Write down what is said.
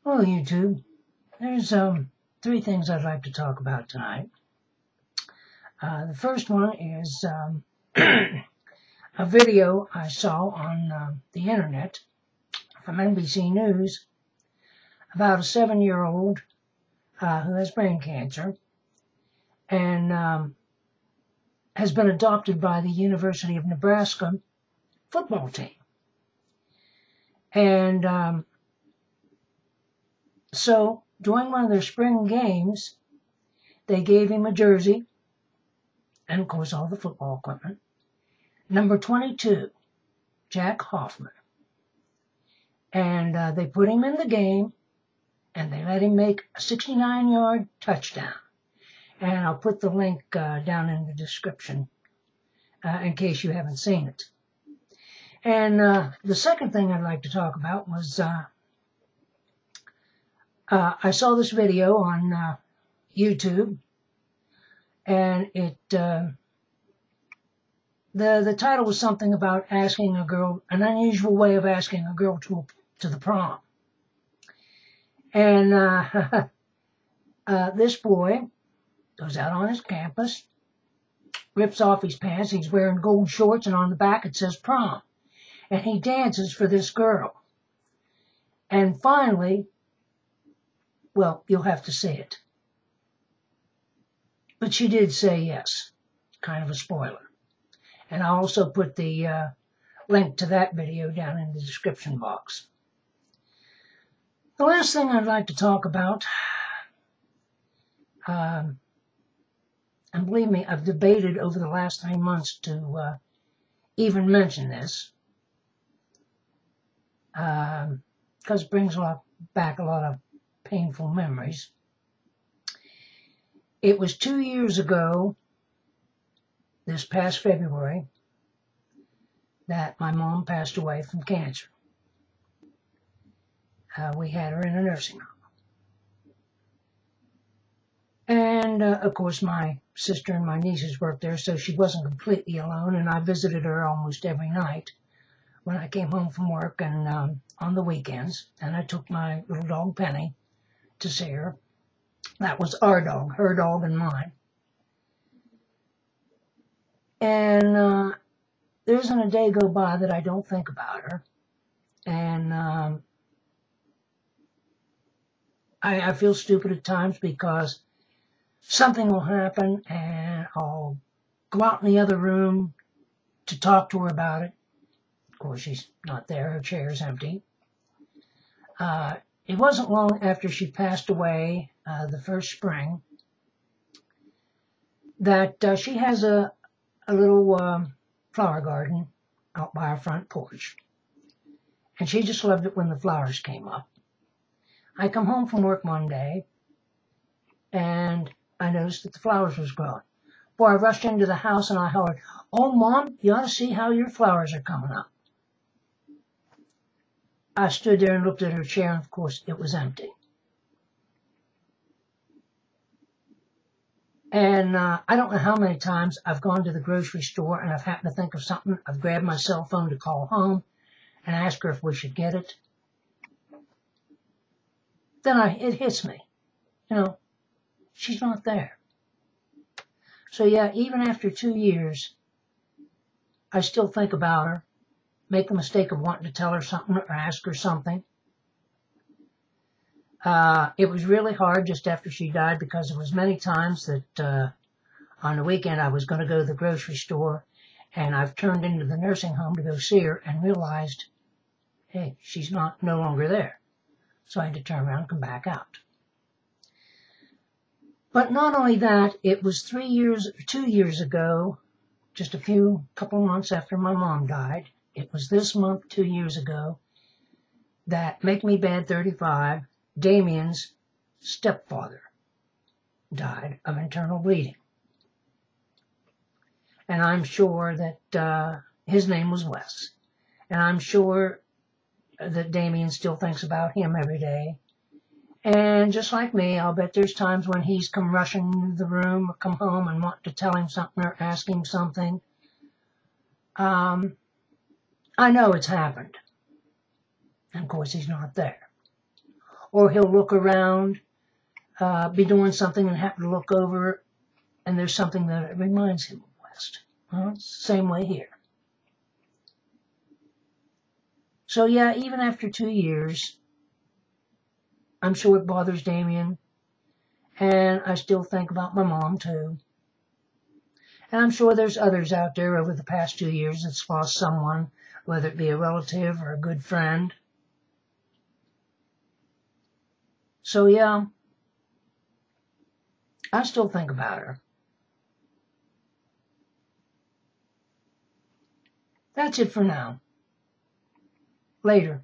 Well, YouTube, there's three things I'd like to talk about tonight. The first one is a video I saw on the internet from NBC News about a 7-year-old who has brain cancer and has been adopted by the University of Nebraska football team. And so during one of their spring games, they gave him a jersey and, of course, all the football equipment. Number 22, Jack Hoffman. And they put him in the game, and they let him make a 69-yard touchdown. And I'll put the link down in the description in case you haven't seen it. And the second thing I'd like to talk about was I saw this video on YouTube, and it the title was something about asking a girl, an unusual way of asking a girl to the prom. And this boy goes out on his campus, rips off his pants, he's wearing gold shorts, and on the back it says prom. And he dances for this girl. And finally, well, you'll have to see it. But she did say yes. Kind of a spoiler. And I also put the link to that video down in the description box. The last thing I'd like to talk about, and believe me, I've debated over the last 3 months to even mention this, because it brings back a lot of painful memories. It was 2 years ago, this past February, that my mom passed away from cancer. We had her in a nursing home. And, of course, my sister and my nieces worked there, so she wasn't completely alone, and I visited her almost every night when I came home from work and on the weekends. And I took my little dog, Penny, to see her. That was our dog, her dog and mine. And there isn't a day go by that I don't think about her. And I feel stupid at times because something will happen and I'll go out in the other room to talk to her about it. Of course, she's not there. Her chair's empty. It wasn't long after she passed away, the first spring, that she has a little flower garden out by our front porch. And she just loved it when the flowers came up. I come home from work one day, and I noticed that the flowers was growing. Boy, I rushed into the house and I hollered, "Oh, Mom, you ought to see how your flowers are coming up." I stood there and looked at her chair, and of course, it was empty. And I don't know how many times I've gone to the grocery store and I've happened to think of something. I've grabbed my cell phone to call home and ask her if we should get it. Then it hits me. You know, she's not there. So yeah, even after 2 years, I still think about her, make the mistake of wanting to tell her something or ask her something. It was really hard just after she died because there was many times that on the weekend I was going to go to the grocery store and I've turned into the nursing home to go see her and realized, hey, she's no longer there. So I had to turn around and come back out. But not only that, it was 2 years ago, just a couple months after my mom died. It was this month, 2 years ago, that Make Me Bad 35, Damian's stepfather, died of internal bleeding. And I'm sure that his name was Wes. And I'm sure that Damian still thinks about him every day. And just like me, I'll bet there's times when he's come rushing into the room or come home and want to tell him something or ask him something. I know it's happened. And of course, he's not there. Or he'll look around, be doing something and happen to look over, and there's something that reminds him of West. Well, it's the same way here. So yeah, even after 2 years, I'm sure it bothers Damian, and I still think about my mom too. And I'm sure there's others out there over the past 2 years that's lost someone, whether it be a relative or a good friend. So yeah, I still think about her. That's it for now. Later.